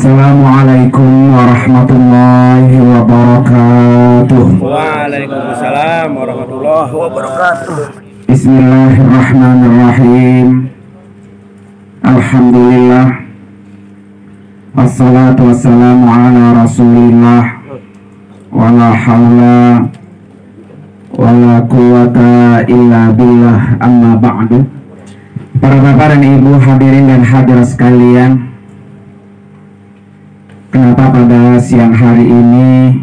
Assalamualaikum warahmatullahi wabarakatuh. Waalaikumsalam warahmatullahi wabarakatuh. Bismillahirrahmanirrahim. Alhamdulillah. Wassalatu wassalamu ala rasulillah. Wala hawla wala quwata illa billah, amma ba'du. Para bapak dan ibu hadirin dan hadirat sekalian, kenapa pada siang hari ini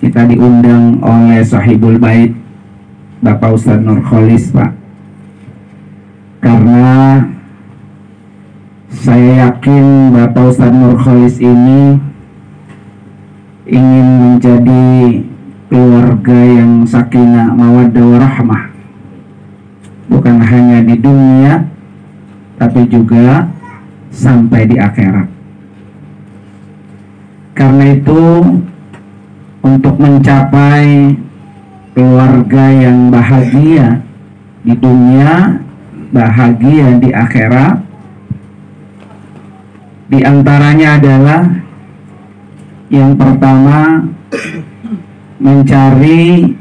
kita diundang oleh Sahibul Bait Bapak Ustadz Nurkholis, Pak? Karena saya yakin Bapak Ustadz Nurkholis ini ingin menjadi keluarga yang sakinah mawaddah warahmah, bukan hanya di dunia tapi juga sampai di akhirat. Karena itu, untuk mencapai keluarga yang bahagia di dunia, bahagia di akhirat, di antaranya adalah yang pertama, mencari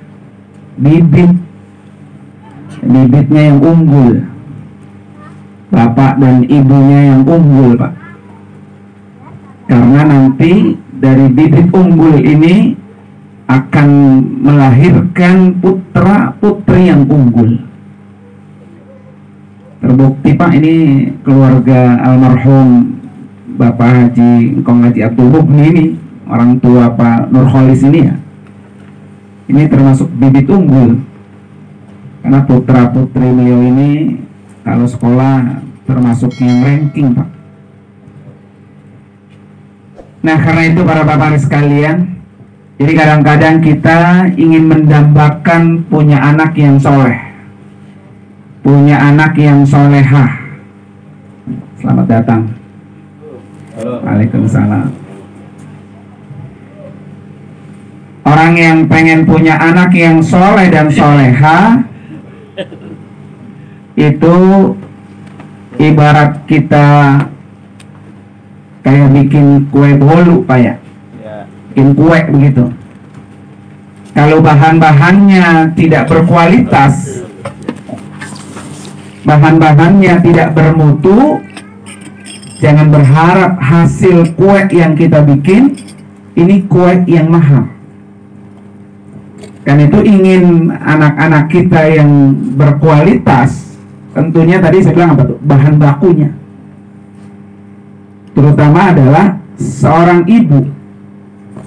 bibitnya yang unggul, bapak dan ibunya yang unggul, Pak. Karena nanti dari bibit unggul ini akan melahirkan putra putri yang unggul. Terbukti, Pak, ini keluarga almarhum Bapak Haji Engkong Haji Abdul Mukni ini, orang tua Pak Nurkholis ini ya. Ini termasuk bibit unggul. Karena putra putri beliau ini kalau sekolah termasuk yang ranking, Pak. Nah, karena itu para bapak sekalian, jadi kadang-kadang kita ingin mendambakan punya anak yang soleh, punya anak yang solehah. Selamat datang. Halo. Waalaikumsalam. Orang yang pengen punya anak yang soleh dan soleha itu ibarat kita kayak bikin kue bolu, Pak ya. Bikin kue begitu. Kalau bahan-bahannya tidak berkualitas, bahan-bahannya tidak bermutu, jangan berharap hasil kue yang kita bikin ini kue yang mahal. Kan itu ingin anak-anak kita yang berkualitas, tentunya tadi saya bilang apa tuh? Bahan bakunya. Terutama adalah seorang ibu,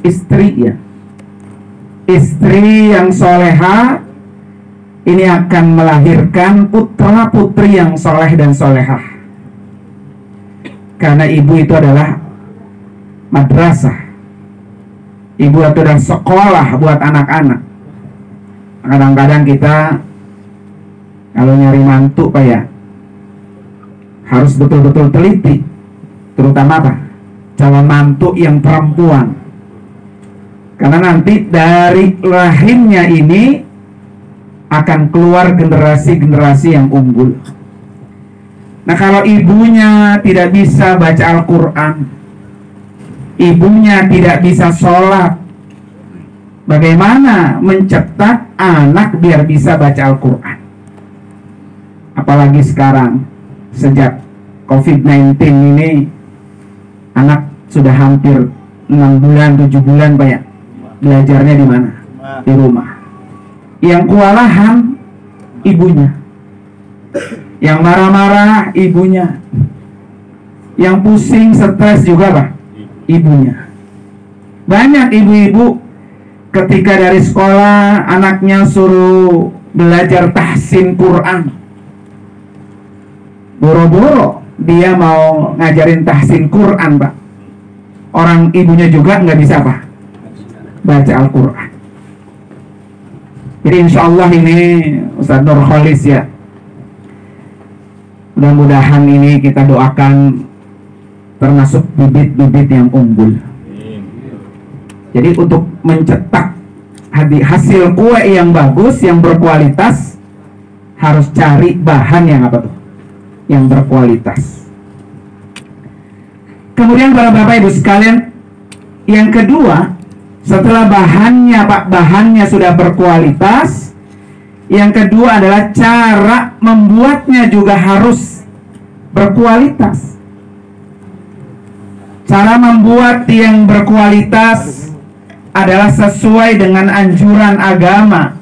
istri ya. Istri yang soleha ini akan melahirkan putra putri yang soleh dan solehah. Karena ibu itu adalah madrasah. Ibu itu adalah sekolah buat anak-anak. Kadang-kadang kita kalau nyari mantu, Pak ya, harus betul-betul teliti. Terutama apa? Calon mantu yang perempuan. Karena nanti dari rahimnya ini akan keluar generasi-generasi yang unggul. Nah, kalau ibunya tidak bisa baca Al-Quran, ibunya tidak bisa sholat, bagaimana mencetak anak biar bisa baca Al-Quran? Apalagi sekarang, sejak COVID-19 ini, anak sudah hampir 6 bulan, 7 bulan, Pak ya. Belajarnya di mana? Di rumah. Yang kewalahan, ibunya. Yang marah-marah, ibunya. Yang pusing, stres juga, Pak, ibunya. Banyak ibu-ibu ketika dari sekolah anaknya suruh belajar tahsin Quran, boro-boro dia mau ngajarin tahsin Quran, Pak. Orang ibunya juga nggak bisa apa? Baca Al-Quran. Jadi insya Allah ini Ustadz Nurkholis ya, mudah-mudahan ini kita doakan termasuk bibit-bibit yang unggul. Jadi untuk mencetak hasil kue yang bagus, yang berkualitas, harus cari bahan yang apa tuh? Yang berkualitas. Kemudian para Bapak Ibu sekalian, yang kedua, setelah bahannya sudah berkualitas, yang kedua adalah cara membuatnya juga harus berkualitas. Cara membuat yang berkualitas adalah sesuai dengan anjuran agama,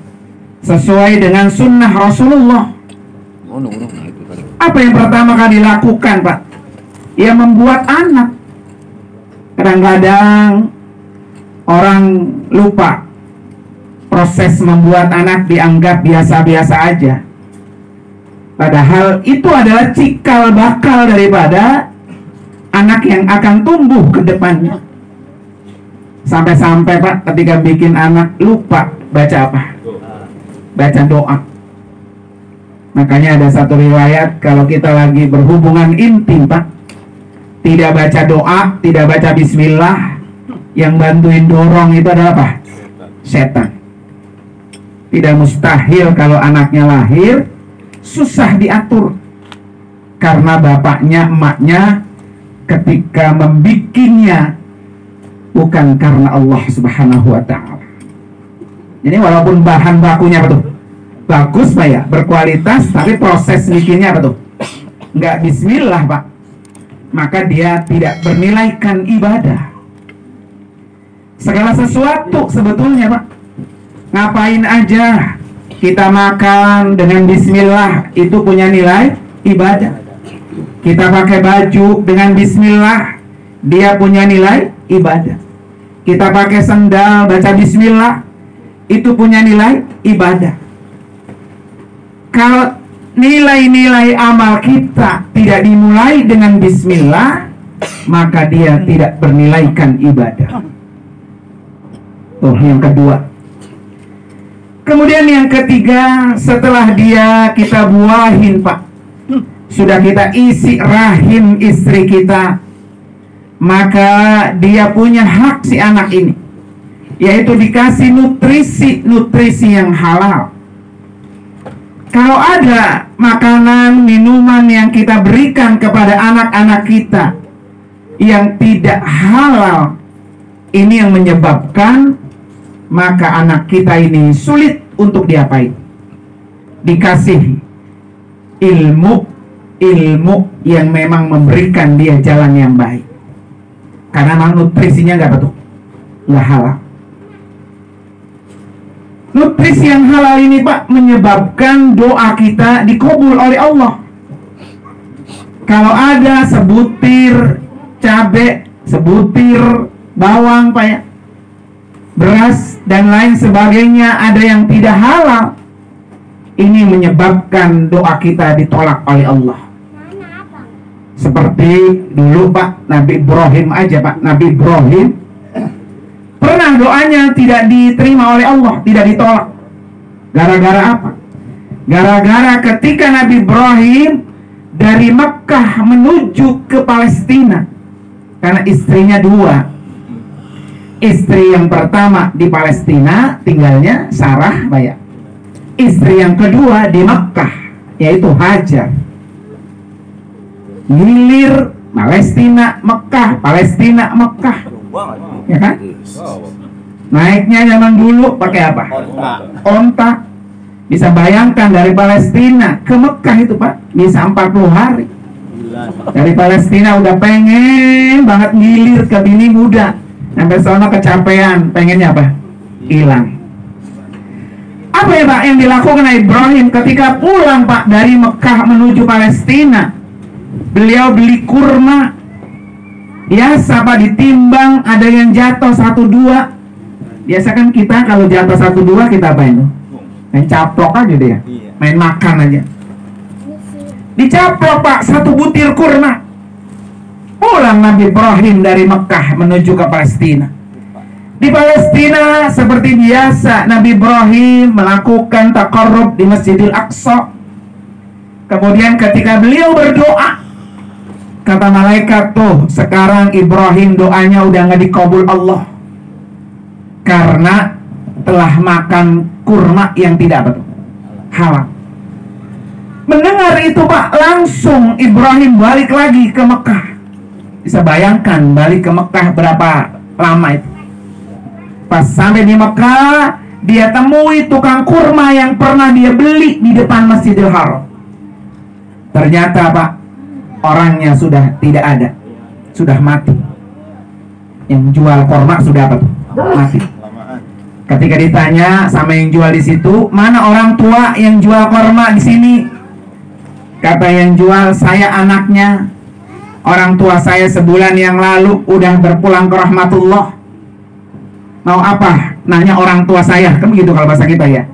sesuai dengan sunnah Rasulullah. Apa yang pertama kali dilakukan, Pak? Ya, membuat anak. Kadang-kadang orang lupa proses membuat anak, dianggap biasa-biasa aja. Padahal itu adalah cikal bakal daripada anak yang akan tumbuh ke depannya. Sampai-sampai Pak, ketika bikin anak lupa baca apa? Baca doa. Makanya ada satu riwayat, kalau kita lagi berhubungan intim Pak, tidak baca doa, tidak baca bismillah, yang bantuin dorong itu adalah apa? Setan. Tidak mustahil kalau anaknya lahir susah diatur, karena bapaknya, emaknya ketika membikinnya bukan karena Allah Subhanahu wa ta'ala. Jadi walaupun bahan bakunya apa tuh? Bagus Pak ya, berkualitas, tapi proses bikinnya apa tuh? Enggak bismillah Pak, maka dia tidak bernilaikan ibadah. Segala sesuatu sebetulnya Pak, ngapain aja kita makan dengan bismillah itu punya nilai ibadah. Kita pakai baju dengan bismillah, dia punya nilai ibadah. Kita pakai sendal baca bismillah, itu punya nilai ibadah. Kalau nilai-nilai amal kita tidak dimulai dengan bismillah, maka dia tidak bernilaikan ibadah. Tuh yang kedua. Kemudian yang ketiga, setelah dia kita buahin Pak, sudah kita isi rahim istri kita, maka dia punya hak si anak ini, yaitu dikasih nutrisi yang halal. Kalau ada makanan, minuman yang kita berikan kepada anak-anak kita yang tidak halal, ini yang menyebabkan maka anak kita ini sulit untuk diapain? Dikasih ilmu yang memang memberikan dia jalan yang baik, karena nutrisinya nggak betul, nggak halal. Nutrisi yang halal ini Pak menyebabkan doa kita dikabul oleh Allah. Kalau ada sebutir cabai, sebutir bawang Pak ya, beras dan lain sebagainya ada yang tidak halal, ini menyebabkan doa kita ditolak oleh Allah. Seperti dulu Pak, Nabi Ibrahim aja Pak, Nabi Ibrahim pernah doanya tidak diterima oleh Allah, tidak ditolak. Gara-gara apa? Gara-gara ketika Nabi Ibrahim dari Mekkah menuju ke Palestina, karena istrinya dua. Istri yang pertama di Palestina tinggalnya Sarah Pak ya. Istri yang kedua di Mekkah, yaitu Hajar. Ngilir Palestina Mekkah, Palestina Mekkah, ya kan? Naiknya zaman dulu pakai apa? Onta. Bisa bayangkan dari Palestina ke Mekkah itu Pak, bisa 40 hari. Dari Palestina udah pengen banget ngilir ke bini muda, sampai sana kecapean, pengennya apa? Hilang. Apa ya Pak yang dilakukan Ibrahim ketika pulang Pak dari Mekkah menuju Palestina? Beliau beli kurma. Biasa Pak ditimbang, ada yang jatuh 1-2. Biasa kan kita kalau jatuh 1-2 kita apain? Main caplok aja dia, main makan aja. Dicaplok Pak 1 butir kurma. Pulang Nabi Ibrahim dari Mekkah menuju ke Palestina. Di Palestina seperti biasa Nabi Ibrahim melakukan taqarrub di Masjidil Aqsa. Kemudian ketika beliau berdoa, kata malaikat, tuh sekarang Ibrahim doanya udah nggak dikabul Allah, karena telah makan kurma yang tidak betul, halal. Mendengar itu Pak, langsung Ibrahim balik lagi ke Mekkah. Bisa bayangkan balik ke Mekah berapa lama itu. Pas sampai di Mekah, dia temui tukang kurma yang pernah dia beli di depan Masjidil Haram. Ternyata Pak, orangnya sudah tidak ada, sudah mati. Yang jual kurma sudah apa tuh? Mati. Ketika ditanya sama yang jual di situ, mana orang tua yang jual kurma di sini? Kata yang jual, saya anaknya. Orang tua saya sebulan yang lalu udah berpulang ke rahmatullah. Mau apa? Nanya orang tua saya, kan begitu kalau bahasa kita ya.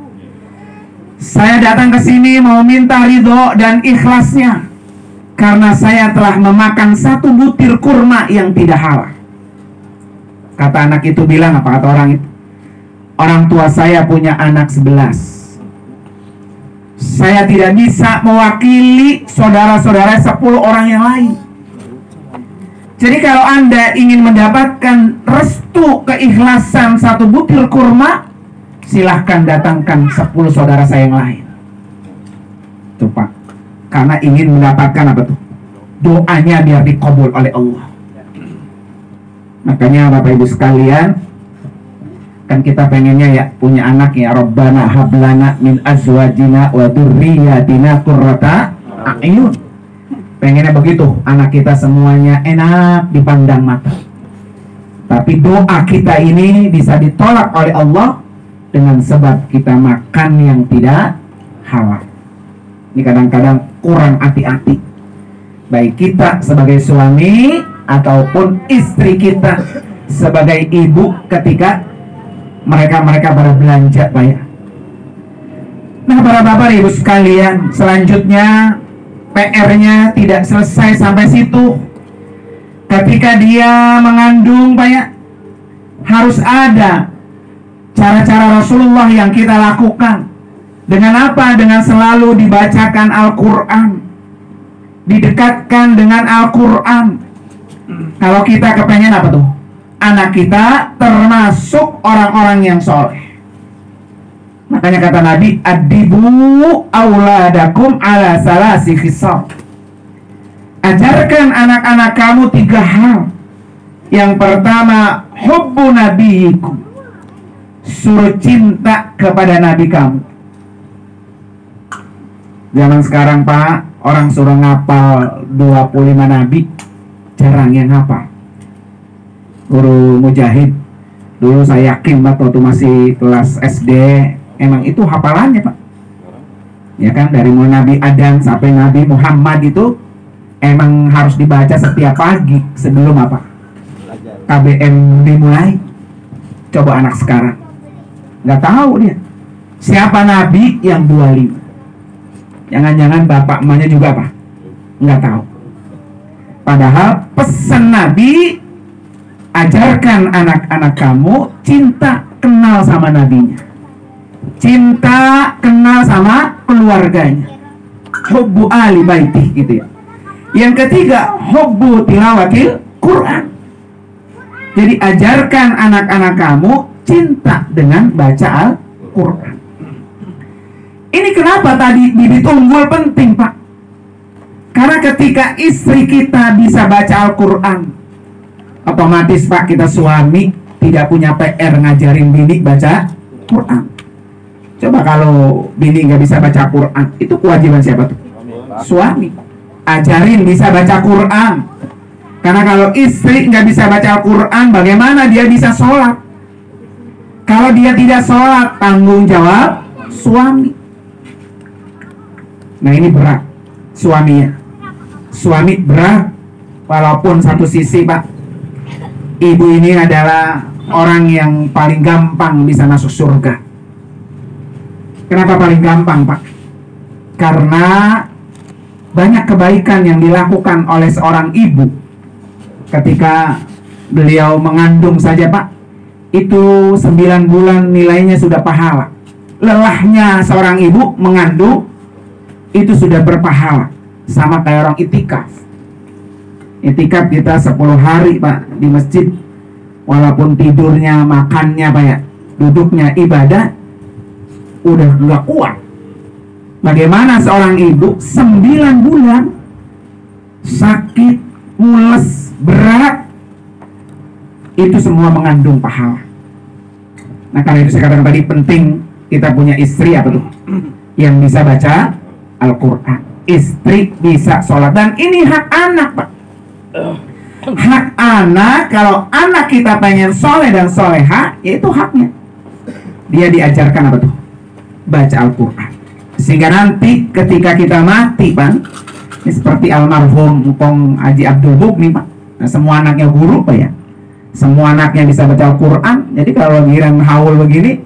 Saya datang ke sini mau minta ridho dan ikhlasnya karena saya telah memakan 1 butir kurma yang tidak halal. Kata anak itu bilang apa? Kata orang itu, orang tua saya punya anak 11. Saya tidak bisa mewakili saudara-saudara 10 orang yang lain. Jadi kalau Anda ingin mendapatkan restu keikhlasan 1 butir kurma, silahkan datangkan 10 saudara saya yang lain. Tuh Pak, karena ingin mendapatkan apa tuh? Doanya biar dikabul oleh Allah. Makanya Bapak Ibu sekalian, kan kita pengennya ya punya anak ya, Rabbana hablana min azwajina wa dzurriyyatina qurrata a'yun. Pengennya begitu, anak kita semuanya enak dipandang mata. Tapi doa kita ini bisa ditolak oleh Allah dengan sebab kita makan yang tidak halal. Ini kadang-kadang kurang hati-hati, baik kita sebagai suami ataupun istri kita sebagai ibu ketika mereka pada belanja Pak ya. Nah para bapak ibu sekalian, selanjutnya PR-nya tidak selesai sampai situ. Ketika dia mengandung Pak ya, harus ada cara-cara Rasulullah yang kita lakukan. Dengan apa? Dengan selalu dibacakan Al-Quran, didekatkan dengan Al-Quran. Kalau kita kepengen apa tuh? Anak kita termasuk orang-orang yang soleh. Makanya kata Nabi, adibu auladakum ala salasi khisal. Ajarkan anak-anak kamu 3 hal. Yang pertama, hubbu nabiyikum. Suruh cinta kepada nabi kamu. Zaman sekarang Pak, orang suruh ngapal 25 nabi, jarang yang ngapal. Guru Mujahid, dulu saya yakin Pak waktu masih kelas SD, emang itu hafalannya Pak. Ya kan, dari mulai Nabi Adam sampai Nabi Muhammad itu emang harus dibaca setiap pagi sebelum apa? KBM dimulai. Coba anak sekarang nggak tahu dia siapa Nabi yang 25. Jangan-jangan bapak emaknya juga apa? Nggak tahu. Padahal pesan Nabi, ajarkan anak-anak kamu cinta kenal sama nabinya, cinta kenal sama keluarganya, hubbu ali baitih gitu ya. Yang ketiga, hubbu tilawatil Quran. Jadi ajarkan anak-anak kamu cinta dengan baca Al-Quran. Ini kenapa tadi bibit unggul penting Pak? Karena ketika istri kita bisa baca Al-Quran, otomatis Pak kita suami tidak punya PR ngajarin bini baca Quran. Coba kalau bini nggak bisa baca Quran, itu kewajiban siapa tuh? Suami. Ajarin bisa baca Quran. Karena kalau istri nggak bisa baca Al-Quran, bagaimana dia bisa sholat? Kalau dia tidak sholat, tanggung jawab suami. Nah ini berat suaminya. Suami berat. Walaupun satu sisi Pak, ibu ini adalah orang yang paling gampang bisa masuk surga. Kenapa paling gampang Pak? Karena banyak kebaikan yang dilakukan oleh seorang ibu ketika beliau mengandung saja Pak, itu 9 bulan nilainya sudah pahala. Lelahnya seorang ibu mengandung itu sudah berpahala. Sama kayak orang itikaf. Itikaf kita 10 hari Pak di masjid, walaupun tidurnya, makannya Pak ya, duduknya ibadah udah gak kuat. Bagaimana seorang ibu 9 bulan sakit mules, berat, itu semua mengandung pahala. Nah karena itu saya katakan tadi penting kita punya istri apa tuh? Yang bisa baca Al-Quran. Istri bisa sholat. Dan ini hak anak, Pak. Hak anak, kalau anak kita pengen soleh dan soleha, ya itu haknya. Dia diajarkan apa tuh? Baca Al-Quran. Sehingga nanti ketika kita mati, Pak, ini seperti almarhum Mpong Haji Abdul Mukni, Pak. Nah, semua anaknya guru, Pak ya. Semua anaknya bisa baca Al-Quran. Jadi kalau giliran haul begini,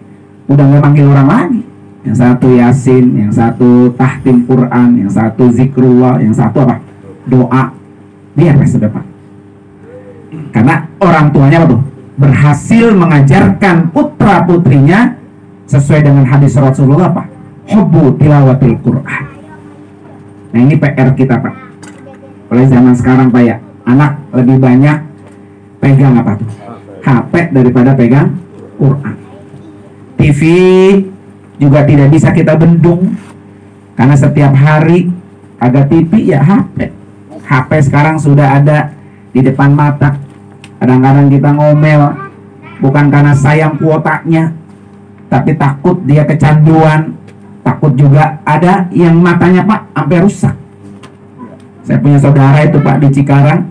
udah nggak panggil orang lagi. Yang satu Yasin, yang satu tahtim Quran, yang satu zikrullah, yang satu apa? Doa. Biar sudah, Pak. Karena orang tuanya apa tuh? Berhasil mengajarkan putra putrinya sesuai dengan hadis Rasulullah, Pak. Hubbu tilawatil Quran. Nah ini PR kita, Pak. Oleh zaman sekarang, Pak ya, anak lebih banyak pegang apa tuh? HP daripada pegang Quran. TV juga tidak bisa kita bendung karena setiap hari ada TV ya HP. HP sekarang sudah ada di depan mata. Kadang-kadang kita ngomel bukan karena sayang kuotanya, tapi takut dia kecanduan. Takut juga ada yang matanya, Pak, sampai rusak. Saya punya saudara itu, Pak, di Cikarang,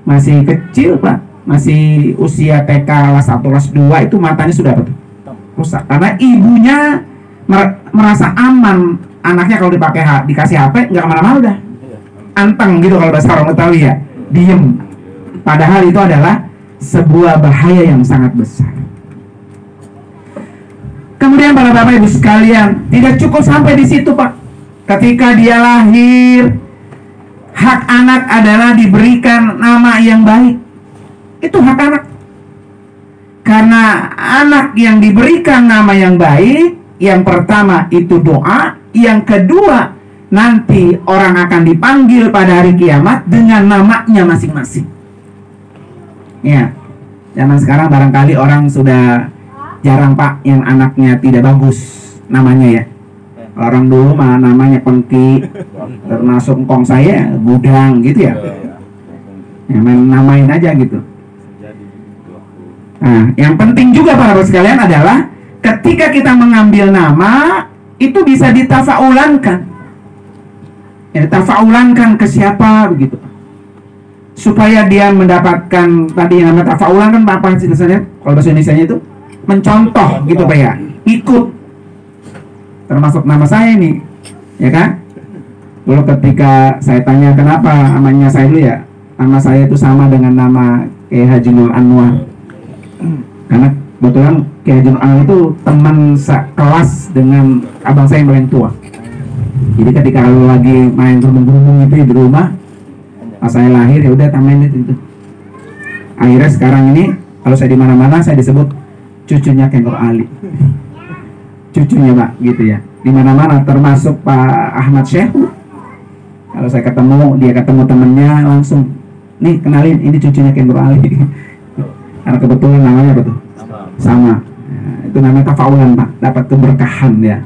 masih kecil, Pak, masih usia TK kelas 1 kelas 2, itu matanya sudah betul rusak karena ibunya merasa aman anaknya kalau dikasih HP nggak kemana-mana, udah anteng gitu kalau bahasa orang Betawi ya, diem. Padahal itu adalah sebuah bahaya yang sangat besar. Kemudian para bapak ibu sekalian, tidak cukup sampai di situ, Pak. Ketika dia lahir, hak anak adalah diberikan nama yang baik. Itu hak anak. Karena anak yang diberikan nama yang baik, yang pertama itu doa, yang kedua nanti orang akan dipanggil pada hari kiamat dengan namanya masing-masing. Ya, zaman sekarang barangkali orang sudah jarang, Pak, yang anaknya tidak bagus namanya ya. Orang dulu mah namanya Pengki, termasuk engkong saya Gudang gitu ya. Ya main namain aja gitu. Nah, yang penting juga para bapak sekalian adalah ketika kita mengambil nama itu bisa ditafaulankan. Ya, ditafaulankan ke siapa begitu. Supaya dia mendapatkan tadi yang namanya tafaulan kan apa sih rasanya? Kalau bahasa Indonesianya itu mencontoh gitu, Pak ya. Ikut. Termasuk nama saya ini, ya kan? Dulu ketika saya tanya kenapa namanya saya dulu ya, nama saya itu sama dengan nama Kiai Haji Nur Anwar. Karena kebetulan Kiai Haji Nur Anwar itu teman kelas dengan abang saya yang paling tua. Jadi ketika kalau lagi main berhubung itu di rumah, pas saya lahir ya udah tamain itu. Akhirnya sekarang ini kalau saya di mana-mana saya disebut cucunya Kiai Nur Ali. Cucunya, Pak, gitu ya. Di mana-mana termasuk Pak Ahmad Syekhu. Kalau saya ketemu, dia ketemu temennya langsung, nih kenalin ini cucunya Kiai Nur Ali. Karena kebetulan namanya apa tuh? Sama. Nah, itu namanya tafaulan, Pak. Dapat keberkahan ya.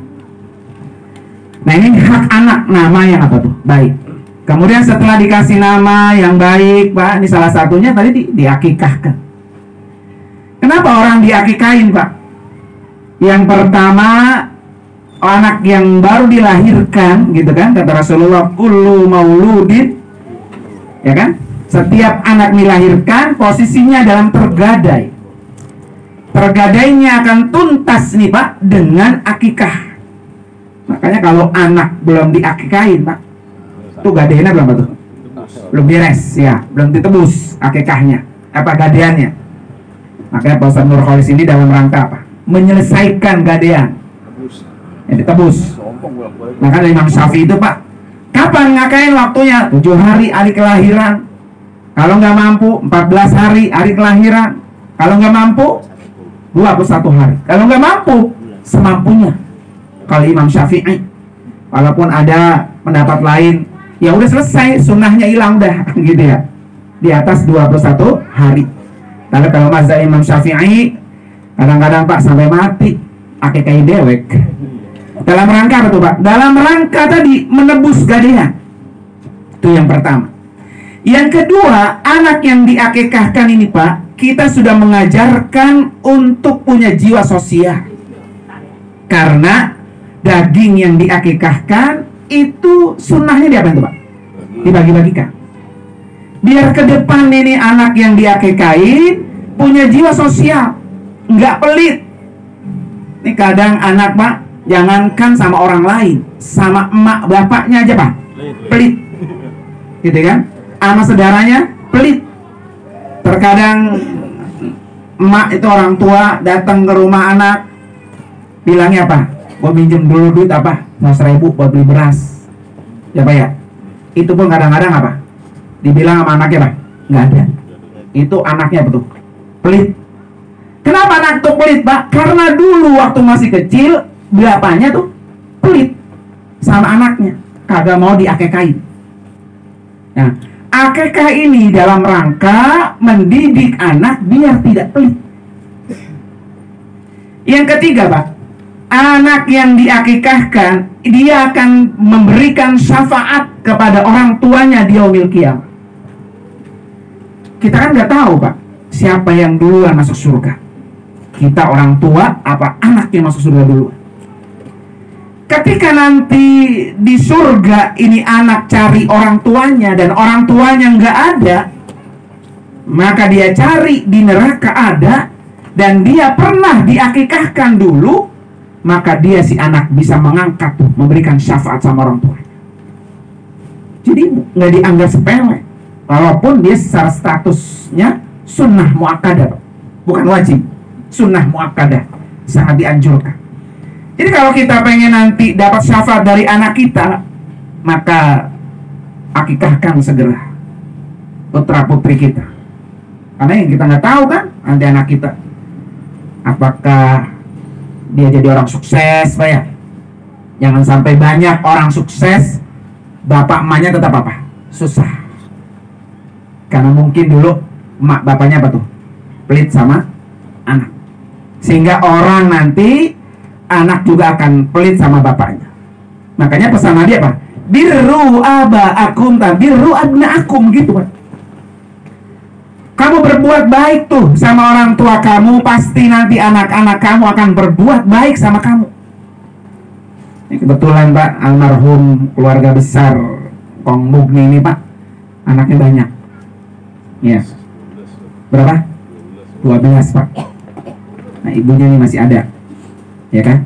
Nah ini hak anak, nama yang apa tuh? Baik. Kemudian setelah dikasih nama yang baik, Pak, ini salah satunya tadi diakikahkan. Kenapa orang diakikahin, Pak? Yang pertama, anak yang baru dilahirkan, gitu kan, kata Rasulullah, kullu mauludin, ya kan? Setiap anak dilahirkan posisinya dalam tergadai. Tergadainya akan tuntas nih, Pak, dengan akikah. Makanya kalau anak belum diakikahin, Pak, tuh gadainya belum betul, belum beres ya, belum ditebus akikahnya, apa gadaiannya. Makanya Pak Ustadz Nur Kholis ini dalam rangka apa? Menyelesaikan gadaian yang ditebus. Maka dari Imam Syafi'i itu, Pak, kapan ngakain waktunya? 7 hari kelahiran. Kalau nggak mampu 14 hari kelahiran. Kalau nggak mampu 21 hari. Kalau nggak mampu semampunya. Kalau Imam Syafi'i, walaupun ada pendapat lain, ya udah selesai, sunnahnya hilang dah, gitu ya. Di atas 21 hari. Tapi kalau mazhab Imam Syafi'i, kadang-kadang, Pak, sampai mati akikah dewek. Dalam rangka apa tuh, Pak? Dalam rangka tadi menebus gadaian. Itu yang pertama. Yang kedua, anak yang diakikahkan ini Pak, kita sudah mengajarkan untuk punya jiwa sosial. Karena daging yang diakikahkan itu sunnahnya diapain tuh Pak? Dibagi-bagikan. Biar ke depan ini anak yang diakikahin punya jiwa sosial, nggak pelit. Ini kadang anak Pak, jangankan sama orang lain, sama emak bapaknya aja Pak, pelit. Gitu kan? Sama saudaranya pelit. Terkadang emak itu orang tua datang ke rumah anak, bilangnya apa? Gua minjem dulu duit apa? 100.000 buat beli beras. Ya Pak ya? Itu pun kadang-kadang apa? Dibilang sama anaknya Pak? Nggak ada. Itu anaknya betul pelit. Kenapa anak tuh pelit Pak? Karena dulu waktu masih kecil bapaknya tuh pelit sama anaknya, kagak mau diakekain. Nah, akekah ini dalam rangka mendidik anak biar tidak pelit. Yang ketiga Pak, anak yang diakikahkan dia akan memberikan syafaat kepada orang tuanya di yaumil qiyamah. Kita kan nggak tahu Pak, siapa yang duluan masuk surga. Kita orang tua apa anak yang masuk surga duluan. Ketika nanti di surga ini anak cari orang tuanya dan orang tuanya nggak ada, maka dia cari di neraka ada dan dia pernah diakikahkan dulu, maka dia si anak bisa mengangkat tuh, memberikan syafaat sama orang tuanya. Jadi nggak dianggap sepele, walaupun dia secara statusnya sunnah muakkadah, bukan wajib, sunnah muakkadah, sangat dianjurkan. Jadi kalau kita pengen nanti dapat syafaat dari anak kita, maka akikahkan segera putra putri kita. Karena yang kita nggak tahu kan nanti anak kita, apakah dia jadi orang sukses, Pak ya? Jangan sampai banyak orang sukses, bapak emaknya tetap apa? Susah. Karena mungkin dulu emak bapaknya apa tuh? Pelit sama anak. Sehingga orang nanti anak juga akan pelit sama bapaknya. Makanya pesan Nabi apa? Birru aba'akum tabirru abna'akum, gitu Pak. Kamu berbuat baik tuh sama orang tua kamu, pasti nanti anak-anak kamu akan berbuat baik sama kamu. Ini kebetulan Pak, almarhum keluarga besar Kong Mugni ini Pak, anaknya banyak. Ya. Berapa? 12 Pak. Nah ibunya ini masih ada. Ya kan?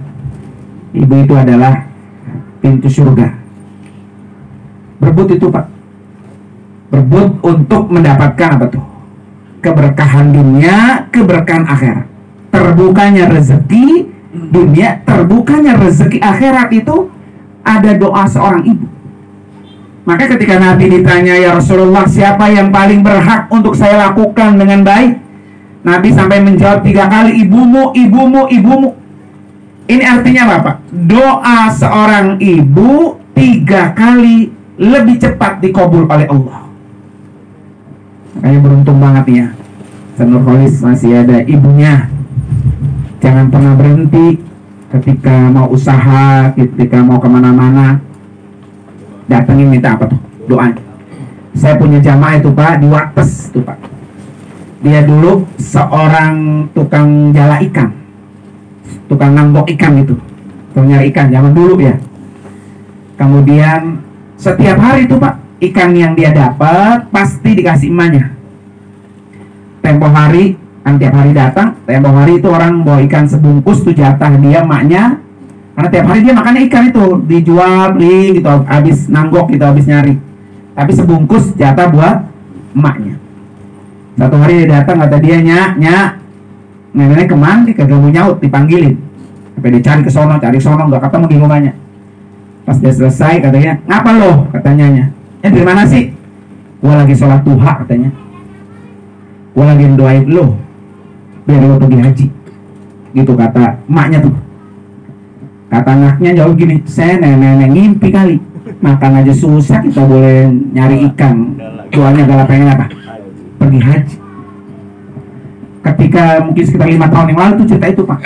Ibu itu adalah pintu surga. Berebut itu Pak. Berebut untuk mendapatkan apa tuh? Keberkahan dunia, keberkahan akhirat. Terbukanya rezeki dunia, terbukanya rezeki akhirat itu ada doa seorang ibu. Maka ketika Nabi ditanya, ya Rasulullah, siapa yang paling berhak untuk saya lakukan dengan baik? Nabi sampai menjawab 3 kali, ibumu, ibumu, ibumu. Ini artinya apa Pak? Doa seorang ibu 3 kali lebih cepat dikabul oleh Allah. Makanya beruntung banget ya, Nurholis masih ada ibunya. Jangan pernah berhenti ketika mau usaha, ketika mau kemana-mana, datengin minta apa tuh? Doa. Saya punya jamaah itu Pak, di Wates tuh Pak. Dia dulu seorang tukang jala ikan, tukang nanggok ikan gitu, tukang nyari ikan zaman dulu ya. Kemudian setiap hari tuh Pak, ikan yang dia dapat pasti dikasih emaknya. Tempo hari, kan tiap hari datang, tempo hari itu orang bawa ikan sebungkus tuh jatah dia emaknya. Karena tiap hari dia makannya ikan itu, dijual, beli gitu, habis nanggok gitu, habis nyari. Tapi sebungkus jatah buat emaknya. Satu hari dia datang, kata dia, nyak, nenek kemana? Dia kagak mau nyaut, dipanggilin. Sampai dia cari ke sono, nggak ketemu di rumahnya. Pas dia selesai, katanya, ngapa lo? Katanya, dari mana sih? Gua lagi sholat duha, katanya. Gua lagi doain lo, biar lo pergi haji. Gitu kata emaknya tuh. Kata anaknya jawab gini, saya nenek ngimpi kali. Makan aja susah, kita boleh nyari ikan. Doanya galak pengen apa? Pergi haji. Ketika mungkin sekitar 5 tahun yang lalu tuh cerita itu Pak.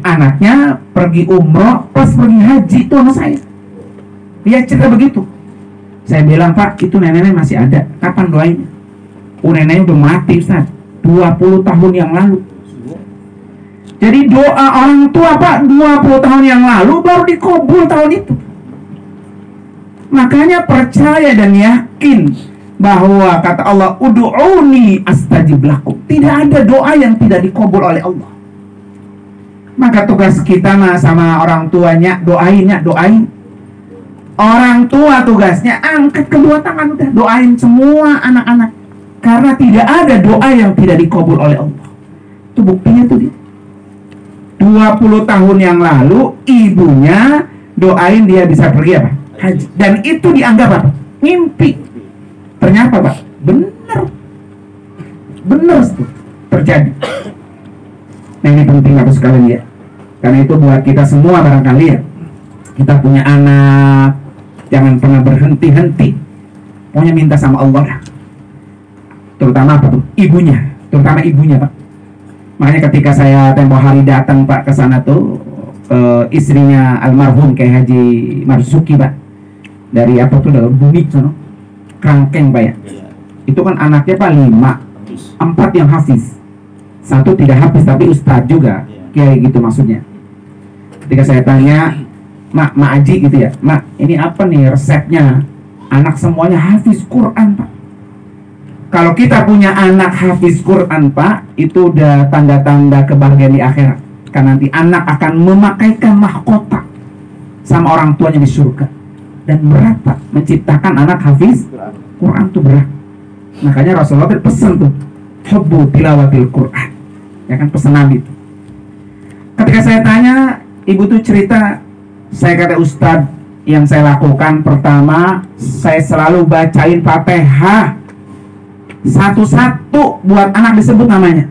Anaknya pergi umroh, pas pergi haji tuh sama saya. Dia cerita begitu. Saya bilang, Pak, itu nenek masih ada. Kapan doainnya? Neneknya udah mati, Ustaz. 20 tahun yang lalu. Jadi doa orang tua, Pak, 20 tahun yang lalu baru dikabul tahun itu. Makanya percaya dan yakin bahwa kata Allah, ud'uni astajib lakum. Tidak ada doa yang tidak dikabul oleh Allah. Maka tugas kita sama orang tuanya, doain. Orang tua tugasnya angkat kedua tangan, udah doain semua anak-anak. Karena tidak ada doa yang tidak dikabul oleh Allah. Itu buktinya tuh dia. 20 tahun yang lalu ibunya doain dia bisa pergi apa? Haji. Dan itu dianggap apa? Mimpi. Ternyata Pak, benar terjadi. Nah, ini penting Bapak sekalian ya. Karena itu buat kita semua barangkali ya, kita punya anak, jangan pernah berhenti-henti. Pokoknya minta sama Allah lah. Terutama apa tuh? Terutama ibunya Pak. Makanya ketika saya tempoh hari datang Pak ke sana tuh, istrinya almarhum kayak Haji Marzuki Pak, dari apa tuh, dari bumi sono, Kerangkeng Pak ya. Itu kan anaknya Pak 5, 4 yang hafiz, 1 tidak hafiz tapi ustadz juga, kayak gitu maksudnya. Ketika saya tanya, Mak Aji gitu ya, Mak, ini apa nih resepnya? Anak semuanya hafiz Quran Pak. Kalau kita punya anak hafiz Quran Pak, itu udah tanda-tanda kebahagiaan di akhirat. Karena nanti anak akan memakaikan mahkota sama orang tuanya di surga. Dan berat Pak, menciptakan anak hafiz Quran tuh berat. Makanya Rasulullah berpesan tuh, hubbu tilawatil Quran. Ya kan, pesan Nabi itu. Ketika saya tanya, ibu tuh cerita, saya kata Ustadz, yang saya lakukan pertama, saya selalu bacain Fatihah satu-satu buat anak disebut namanya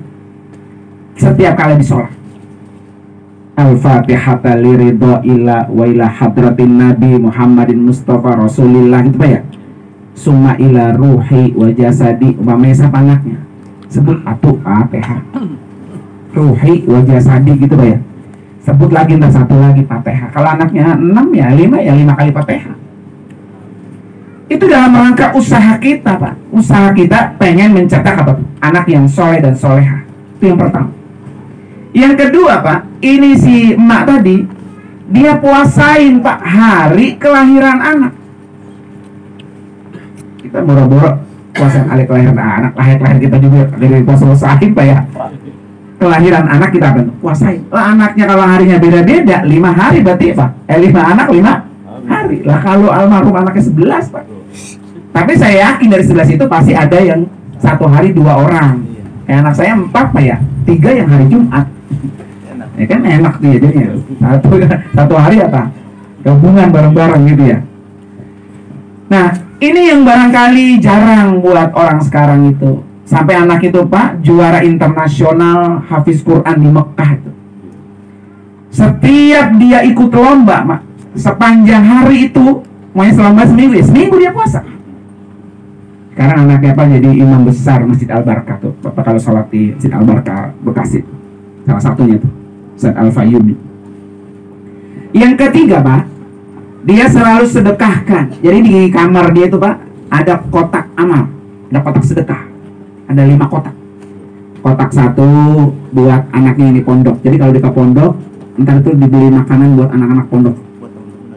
setiap kali disolat. Al-Fatihata liridho ila wa ila hadratin Nabi Muhammadin Mustafa Rasulillah, gitu Pak ya. Summa ila ruhi wa jasadi, umpamanya siapa anaknya, sebut atuh Fatihah, ruhi wa jasadi, gitu Pak ya. Sebut lagi, ntar satu lagi Fatihah. Kalau anaknya 6 ya 5 kali Fatihah. Itu dalam rangka usaha kita Pak. Usaha kita pengen mencetak apa tuh? Anak yang soleh dan soleha. Itu yang pertama. Yang kedua Pak, ini si emak tadi, dia puasain Pak hari kelahiran anak. Kita boro-boro puasain hari kelahiran anak. Lahir kita juga dari puasa usahain Pak ya. Kelahiran anak kita akan puasain. Lah anaknya kalau harinya beda-beda, 5 hari berarti Pak. 5 anak 5 hari. Lah kalau almarhum anaknya 11 Pak. Tapi saya yakin dari 11 itu pasti ada yang 1 hari 2 orang. Anak saya 4 Pak ya. 3 yang hari Jumat. Ya kan enak tuh ya jadinya. Satu hari apa? Gabungan bareng-bareng gitu ya. Nah, ini yang barangkali jarang buat orang sekarang itu. Sampai anak itu Pak juara internasional hafiz Quran di Mekah itu. Setiap dia ikut lomba Mak, sepanjang hari itu, maunya selama seminggu dia puasa. Karena anaknya Pak jadi imam besar Masjid Al-Barkah tuh. Bapak kalau sholat di Masjid Al-Barkah Bekasi, salah satunya tuh Ustaz Al-Fayyumi. Yang ketiga Pak, dia selalu sedekahkan. Jadi di kamar dia tuh Pak ada kotak amal, ada kotak sedekah. Ada 5 kotak. Kotak 1 buat anaknya yang di pondok. Jadi kalau dia ke pondok, entar itu dibeli makanan buat anak-anak pondok.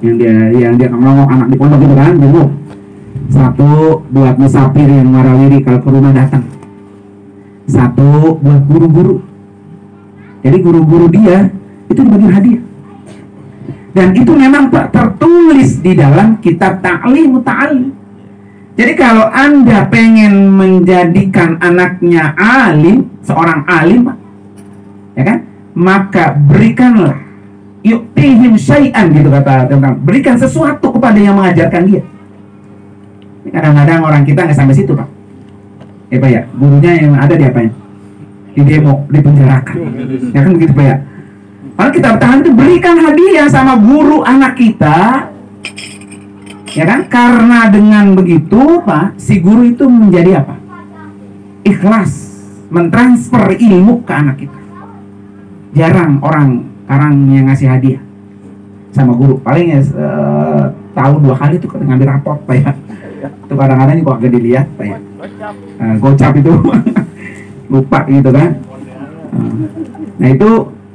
Yang dia ngelongok anak di pondok gitu kan, dulu. 1 buat musafir yang warawiri kalau ke rumah datang. 1 buat guru-guru. Jadi guru-guru dia itu dibagi hadiah. Dan itu memang Pak tertulis di dalam kitab Ta'lim Muta'allim. Jadi kalau Anda pengen menjadikan anaknya alim, seorang alim, ya kan, maka berikanlah, yu'tihim syai'an, gitu kata tentang, berikan sesuatu kepada yang mengajarkan dia. Kadang-kadang orang kita nggak sampai situ Pak. Ya Pak ya, gurunya yang ada di apanya? Di demo, dipenjarakan. Ya kan begitu Pak ya. Kalau kita bertahan itu berikan hadiah sama guru anak kita. Ya kan? Karena dengan begitu Pak, si guru itu menjadi apa? Ikhlas mentransfer ilmu ke anak kita. Jarang orang sekarang yang ngasih hadiah sama guru. Paling ya tahun 2 kali tuh ngambil rapot Pak ya. Itu kadang-kadang kok agak dilihat Pak ya. Gocap itu lupa gitu kan. Nah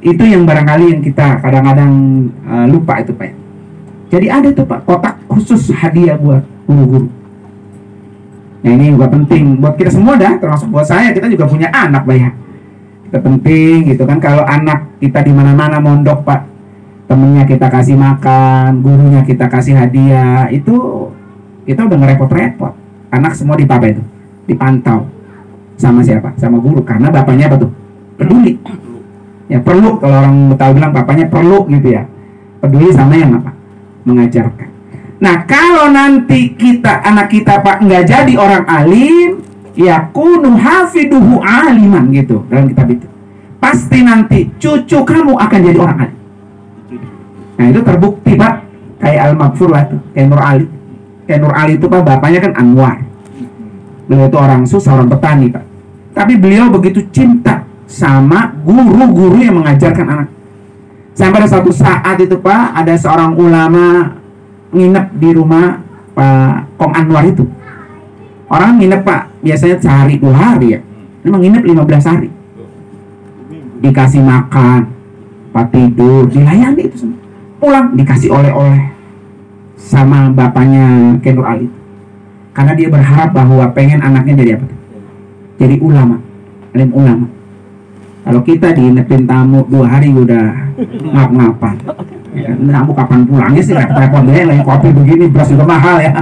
itu yang barangkali yang kita kadang-kadang lupa itu Pak ya. Jadi ada tuh Pak kotak khusus hadiah buat guru-guru. Nah ini juga penting buat kita semua dah, termasuk buat saya, kita juga punya anak Pak ya. Kita penting gitu kan, kalau anak kita di mana-mana mondok Pak, temennya kita kasih makan, gurunya kita kasih hadiah, itu kita udah ngerepot-repot. Anak semua itu dipantau sama siapa? Sama guru, karena bapaknya apa tuh? Peduli. Ya perlu, kalau orang Betawi bilang bapaknya perlu gitu ya. Peduli sama yang apa? Mengajarkan. Nah kalau nanti anak kita Pak nggak jadi orang alim, ya kunu hafiduhu aliman gitu dalam kitab itu. Pasti nanti cucu kamu akan jadi orang alim. Nah itu terbukti Pak, kayak Al-Maghfur lah tuh, kayak Nur Ali. Kayak Nur Ali itu Pak, bapaknya kan Anwar. Beliau itu orang susah, orang petani Pak. Tapi beliau begitu cinta sama guru-guru yang mengajarkan anak. Sampai pada suatu saat itu Pak, ada seorang ulama nginep di rumah Pak Kong Anwar itu. Orang nginep Pak, biasanya sehari 2 hari ya. Memang nginep 15 hari. Dikasih makan, Pak tidur, dilayani itu semua. Pulang dikasih oleh-oleh sama bapaknya Nur Ali. Karena dia berharap bahwa pengen anaknya jadi apa? Jadi ulama, alim ulama. Kalau kita diinepin tamu 2 hari udah ngap-ngapan. Ya, kamu kapan pulangnya sih? Repot deh, lagi kopi begini, beras juga mahal ya.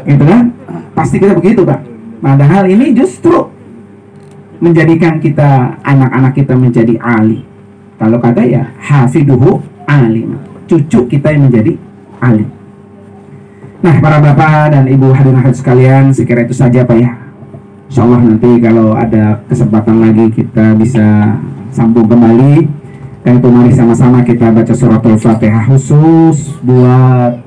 Gitu kan? Pasti kita begitu Pak. Padahal ini justru menjadikan kita, anak-anak kita menjadi alim. Kalau kata ya hafiduhu alim, cucu kita yang menjadi alim. Nah para bapak dan ibu hadirin hadirat sekalian, sekira itu saja Pak ya. Insya Allah nanti kalau ada kesempatan lagi kita bisa sambung kembali. Dan itu mari sama-sama kita baca suratul Fatihah khusus buat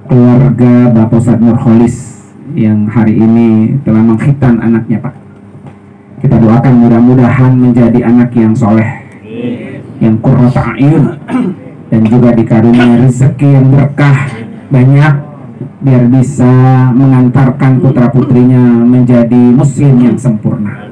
keluarga Bapak Ustadz Nurholis yang hari ini telah mengkhitan anaknya Pak. Kita doakan mudah-mudahan menjadi anak yang soleh, yang qurrata a'yun, dan juga dikaruniai rezeki yang berkah banyak, biar bisa mengantarkan putra-putrinya menjadi muslim yang sempurna.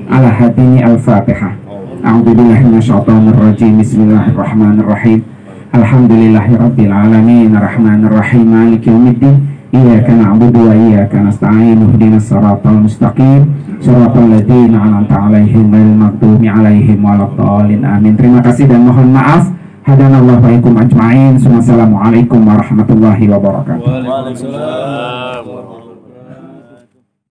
Ala hadini al-Fatihah. A'udzubillahi minasyaitonirrajim. Bismillahirrahmanirrahim. Alhamdulillahirabbil alamin, arrahmanirrahim, maliki yaumiddin. Iyyaka na'budu wa iyyaka nasta'in. Ihdinas siratal mustaqim, siratal ladzina an'amta 'alaihim ghairil maghdubi 'alaihim waladdallin. Amin. Terima kasih dan mohon maaf. Hadanallahu wa iyyakum ajma'in. Wassalamualaikum warahmatullahi wabarakatuh. Waalaikumsalam.